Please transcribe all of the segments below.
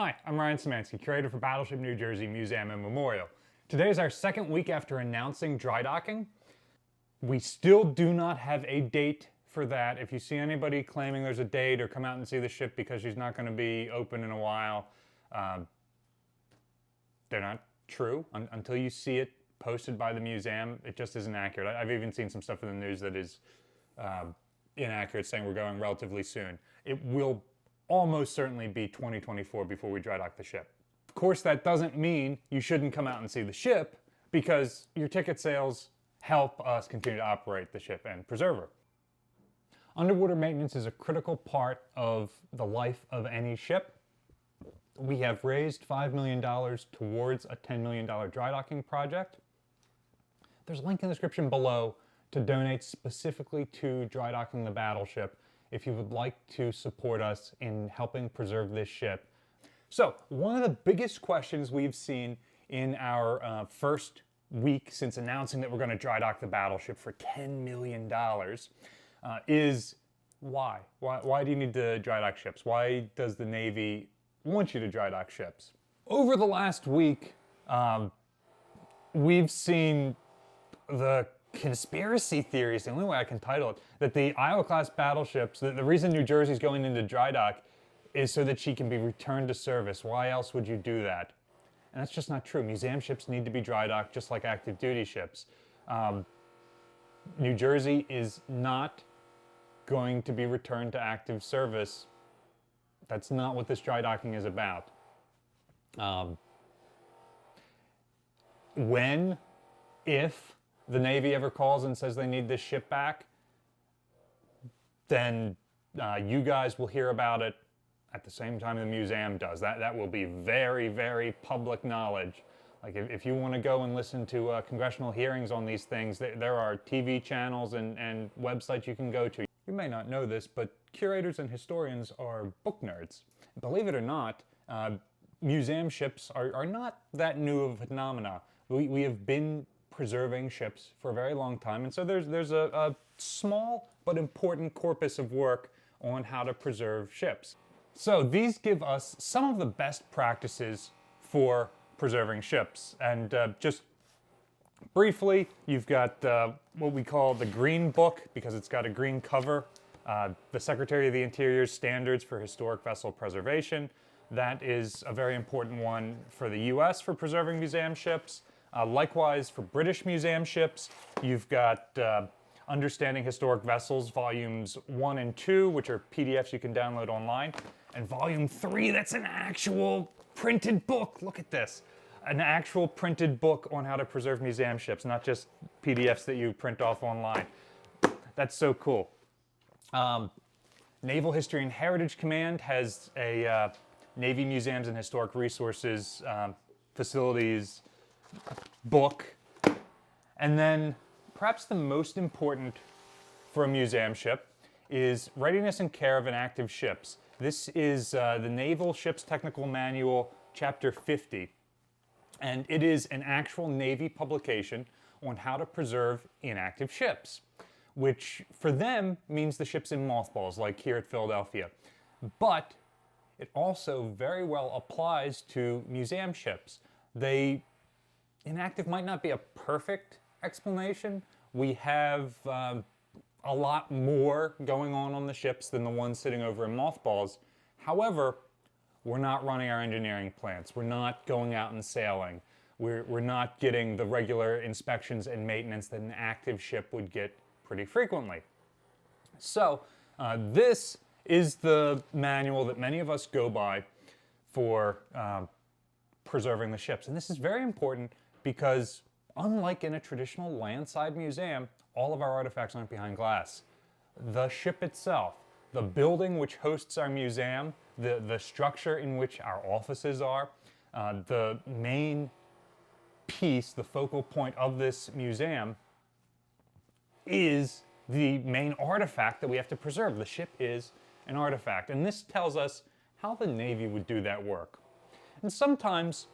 Hi, I'm Ryan Szymanski, curator for Battleship New Jersey Museum and Memorial. Today is our second week after announcing dry docking. We still do not have a date for that. If you see anybody claiming there's a date or come out and see the ship because she's not going to be open in a while, they're not true. Until you see it posted by the museum, it just isn't accurate. I've even seen some stuff in the news that is inaccurate, saying we're going relatively soon. It will almost certainly be 2024 before we dry dock the ship. Of course, that doesn't mean you shouldn't come out and see the ship, because your ticket sales help us continue to operate the ship and preserve her. Underwater maintenance is a critical part of the life of any ship. We have raised $5 million towards a $10 million dry docking project. There's a link in the description below to donate specifically to dry docking the battleship if you would like to support us in helping preserve this ship. So, one of the biggest questions we've seen in our first week since announcing that we're going to dry dock the battleship for $10 million is why? Why do you need to dry dock ships? Why does the Navy want you to dry dock ships? Over the last week, we've seen the conspiracy theories, the only way I can title it, that the Iowa-class battleships, the reason New Jersey's going into dry dock is so that she can be returned to service. Why else would you do that? And that's just not true. Museum ships need to be dry docked just like active duty ships. New Jersey is not going to be returned to active service. That's not what this dry docking is about. If the Navy ever calls and says they need this ship back, then you guys will hear about it at the same time the museum does. That will be very, very public knowledge. Like if you want to go and listen to congressional hearings on these things, there are TV channels and websites you can go to. You may not know this, but curators and historians are book nerds. Believe it or not, museum ships are not that new of a phenomena. We have been preserving ships for a very long time, and so there's a small but important corpus of work on how to preserve ships. So these give us some of the best practices for preserving ships, and just briefly, you've got what we call the Green Book, because it's got a green cover, the Secretary of the Interior's Standards for Historic Vessel Preservation. That is a very important one for the US for preserving museum ships. Likewise, for British museum ships, you've got Understanding Historic Vessels, Volumes 1 and 2, which are PDFs you can download online. And Volume 3, that's an actual printed book. Look at this. An actual printed book on how to preserve museum ships, not just PDFs that you print off online. That's so cool. Naval History and Heritage Command has a Navy Museums and Historic Resources Facilities book. And then perhaps the most important for a museum ship is Readiness and Care of Inactive Ships. This is the Naval Ships Technical Manual, Chapter 50. And it is an actual Navy publication on how to preserve inactive ships, which for them means the ships in mothballs, like here at Philadelphia. But it also very well applies to museum ships. Inactive might not be a perfect explanation. We have a lot more going on the ships than the ones sitting over in mothballs. However, we're not running our engineering plants. We're not going out and sailing. We're not getting the regular inspections and maintenance that an active ship would get pretty frequently. So this is the manual that many of us go by for preserving the ships. And this is very important because unlike in a traditional landside museum, all of our artifacts aren't behind glass. The ship itself, the building which hosts our museum, the structure in which our offices are, the main piece, the focal point of this museum is the main artifact that we have to preserve. The ship is an artifact. And this tells us how the Navy would do that work. And sometimes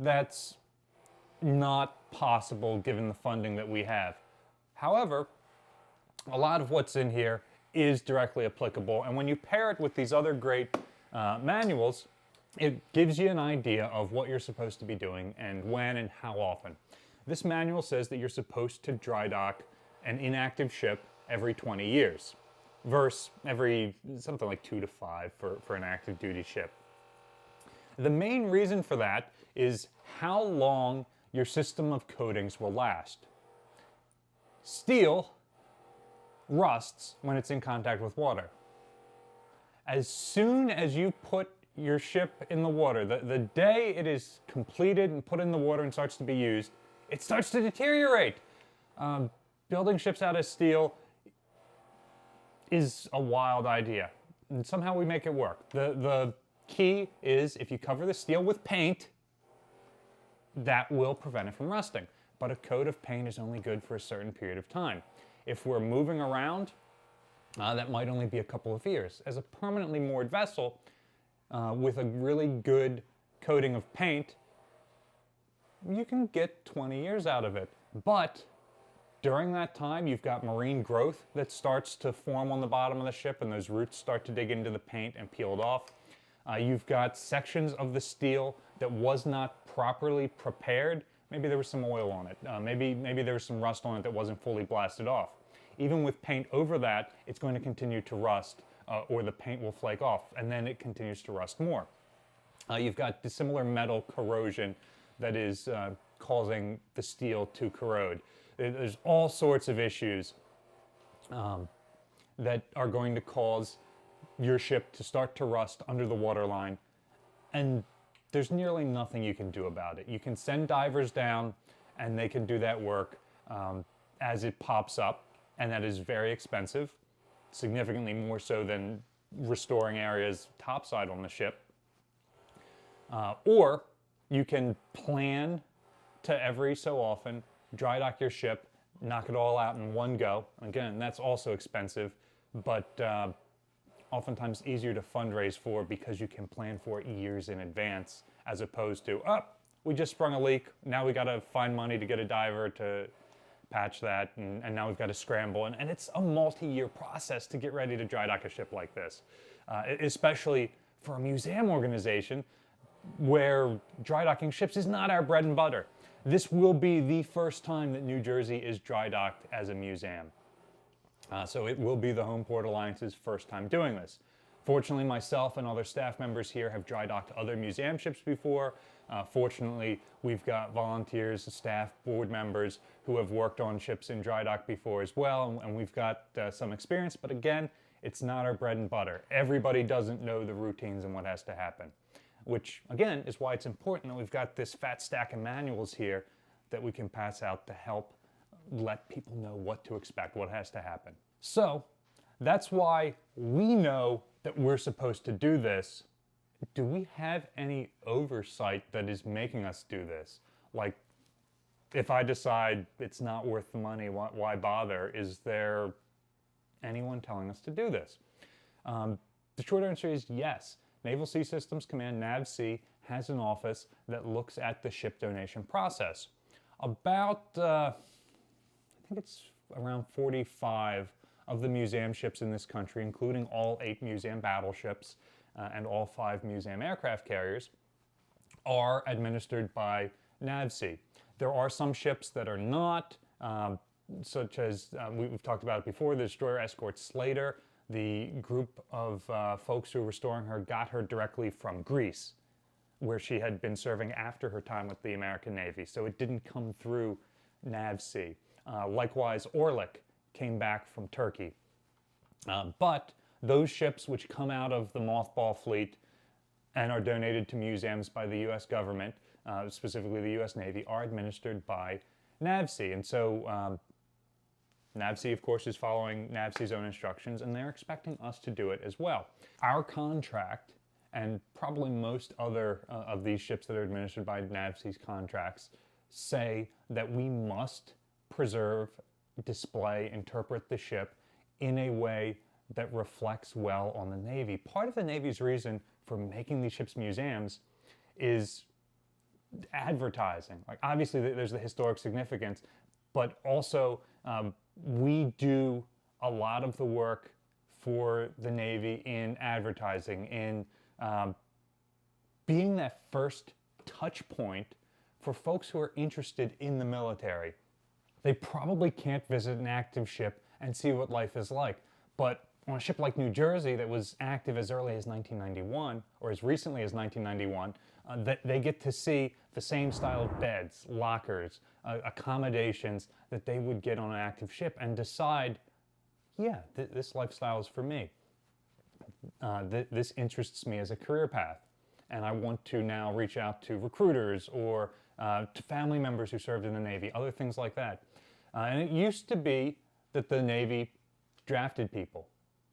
that's not possible given the funding that we have. However, a lot of what's in here is directly applicable, and when you pair it with these other great manuals, It gives you an idea of what you're supposed to be doing and when and how often. This manual says that you're supposed to dry dock an inactive ship every 20 years, versus every something like 2 to 5 for an active duty ship. The main reason for that is how long your system of coatings will last. Steel rusts when it's in contact with water. As soon as you put your ship in the water, the day it is completed and put in the water and starts to be used, it starts to deteriorate. Building ships out of steel is a wild idea, and somehow we make it work. The key is if you cover the steel with paint, that will prevent it from rusting. But a coat of paint is only good for a certain period of time. If we're moving around, that might only be a couple of years. As a permanently moored vessel, with a really good coating of paint, you can get 20 years out of it. But during that time, you've got marine growth that starts to form on the bottom of the ship, and those roots start to dig into the paint and peel it off. You've got sections of the steel that was not properly prepared. Maybe there was some oil on it. Maybe there was some rust on it that wasn't fully blasted off. Even with paint over that, it's going to continue to rust, or the paint will flake off, and then it continues to rust more. You've got dissimilar metal corrosion that is causing the steel to corrode. There's all sorts of issues that are going to cause your ship to start to rust under the waterline, and there's nearly nothing you can do about it. You can send divers down, and they can do that work as it pops up, and that is very expensive, significantly more so than restoring areas topside on the ship. Or you can plan to every so often dry dock your ship, knock it all out in one go. Again, that's also expensive, but oftentimes easier to fundraise for because you can plan for it years in advance, as opposed to, we just sprung a leak, now we got to find money to get a diver to patch that, and now we've got to scramble. And it's a multi-year process to get ready to dry dock a ship like this, especially for a museum organization where dry docking ships is not our bread and butter. This will be the first time that New Jersey is dry docked as a museum. So it will be the Home Port Alliance's first time doing this. Fortunately, myself and other staff members here have dry docked other museum ships before. Fortunately, we've got volunteers, staff, board members who have worked on ships in dry dock before as well, and we've got some experience, but again, it's not our bread and butter. Everybody doesn't know the routines and what has to happen, which again is why it's important that we've got this fat stack of manuals here that we can pass out to help let people know what to expect, what has to happen. So that's why we know that we're supposed to do this. Do we have any oversight that is making us do this? Like, if I decide it's not worth the money, why bother? Is there anyone telling us to do this? The short answer is yes. Naval Sea Systems Command, NAVSEA, has an office that looks at the ship donation process. About, I think it's around 45 of the museum ships in this country, including all 8 museum battleships and all 5 museum aircraft carriers, are administered by NAVSEA. There are some ships that are not, such as, we've talked about it before, the destroyer escort Slater. The group of folks who were restoring her got her directly from Greece, where she had been serving after her time with the American Navy, so it didn't come through NAVSEA. Likewise, Orlik came back from Turkey. But those ships which come out of the mothball fleet and are donated to museums by the U.S. government, specifically the U.S. Navy, are administered by NAVSEA. And so NAVSEA, of course, is following NAVSEA's own instructions, and they're expecting us to do it as well. Our contract, and probably most other of these ships that are administered by NAVSEA's contracts, say that we must preserve, display, interpret the ship in a way that reflects well on the Navy. Part of the Navy's reason for making these ships museums is advertising. Like, obviously there's the historic significance, but also we do a lot of the work for the Navy in advertising, in being that first touch point for folks who are interested in the military. They probably can't visit an active ship and see what life is like, but on a ship like New Jersey that was active as early as 1991, or as recently as 1991, they get to see the same style of beds, lockers, accommodations that they would get on an active ship and decide, yeah, this lifestyle is for me. This interests me as a career path. And I want to now reach out to recruiters or to family members who served in the Navy, other things like that. And it used to be that the Navy drafted people.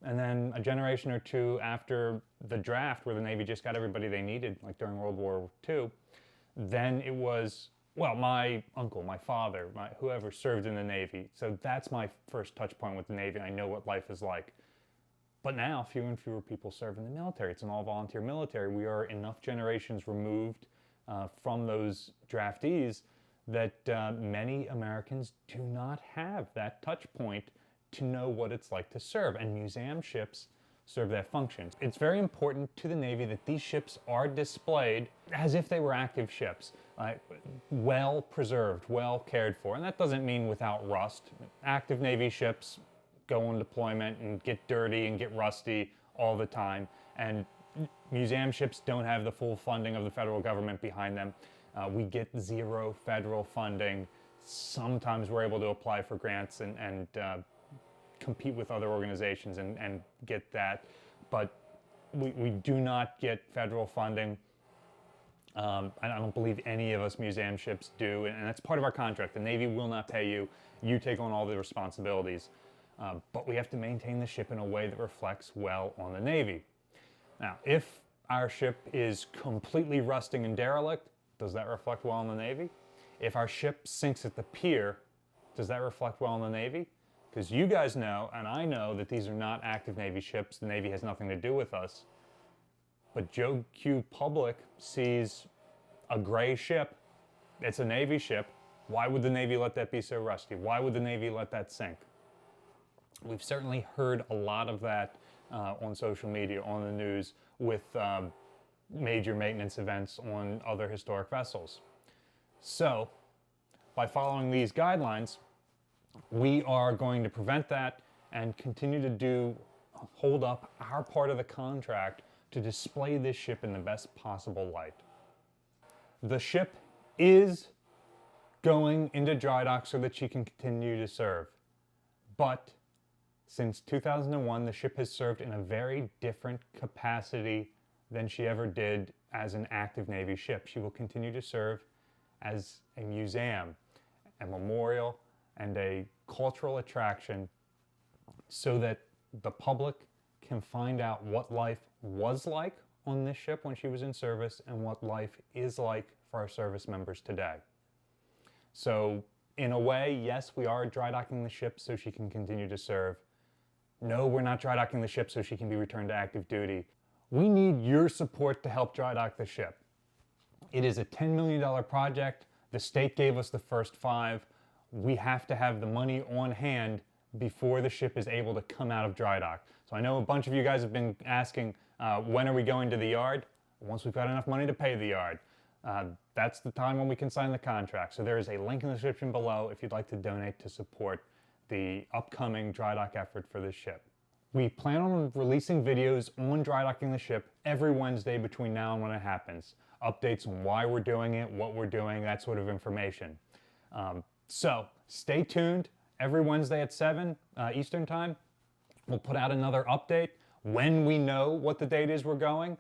And then a generation or two after the draft, where the Navy just got everybody they needed, like during World War II, then it was, well, my uncle, my father, whoever served in the Navy. So that's my first touch point with the Navy, and I know what life is like. But now, fewer and fewer people serve in the military. It's an all-volunteer military. We are enough generations removed from those draftees that many Americans do not have that touch point to know what it's like to serve, and museum ships serve that function. It's very important to the Navy that these ships are displayed as if they were active ships, well preserved, well cared for, and that doesn't mean without rust. Active Navy ships go on deployment and get dirty and get rusty all the time, and museum ships don't have the full funding of the federal government behind them. We get zero federal funding. Sometimes we're able to apply for grants and compete with other organizations and get that, but we do not get federal funding. I don't believe any of us museum ships do, and that's part of our contract. The Navy will not pay you. You take on all the responsibilities, but we have to maintain the ship in a way that reflects well on the Navy. Now, if our ship is completely rusting and derelict, does that reflect well on the Navy? If our ship sinks at the pier, does that reflect well on the Navy? Because you guys know, and I know, that these are not active Navy ships. The Navy has nothing to do with us. But Joe Q. Public sees a gray ship. It's a Navy ship. Why would the Navy let that be so rusty? Why would the Navy let that sink? We've certainly heard a lot of that on social media, on the news, with major maintenance events on other historic vessels. So, by following these guidelines, we are going to prevent that and continue to hold up our part of the contract to display this ship in the best possible light. The ship is going into dry dock so that she can continue to serve. But since 2001, the ship has served in a very different capacity than she ever did as an active Navy ship. She will continue to serve as a museum, a memorial, and a cultural attraction so that the public can find out what life was like on this ship when she was in service and what life is like for our service members today. So, in a way, yes, we are dry docking the ship so she can continue to serve. No, we're not dry docking the ship so she can be returned to active duty. We need your support to help dry dock the ship. It is a $10 million project. The state gave us the first 5. We have to have the money on hand before the ship is able to come out of dry dock. So I know a bunch of you guys have been asking, when are we going to the yard? Once we've got enough money to pay the yard. That's the time when we can sign the contract. So there is a link in the description below if you'd like to donate to support the upcoming dry dock effort for this ship. We plan on releasing videos on dry docking the ship every Wednesday between now and when it happens. Updates on why we're doing it, what we're doing, that sort of information. So stay tuned. Every Wednesday at 7 Eastern Time, we'll put out another update. When we know what the date is we're going,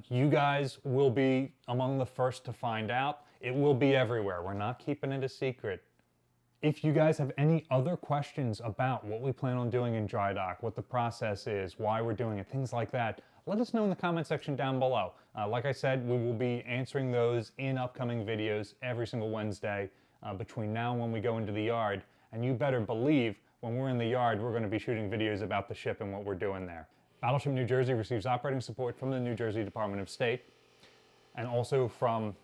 you guys will be among the first to find out. It will be everywhere. We're not keeping it a secret. If you guys have any other questions about what we plan on doing in dry dock, what the process is, why we're doing it, things like that, let us know in the comment section down below. Like I said, we will be answering those in upcoming videos every single Wednesday between now and when we go into the yard. And you better believe when we're in the yard, we're going to be shooting videos about the ship and what we're doing there. Battleship New Jersey receives operating support from the New Jersey Department of State and also from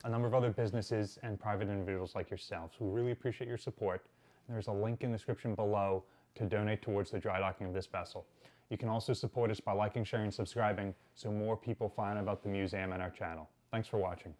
a number of other businesses and private individuals like yourselves. We really appreciate your support. There's a link in the description below to donate towards the dry docking of this vessel. You can also support us by liking, sharing, and subscribing so more people find out about the museum and our channel. Thanks for watching.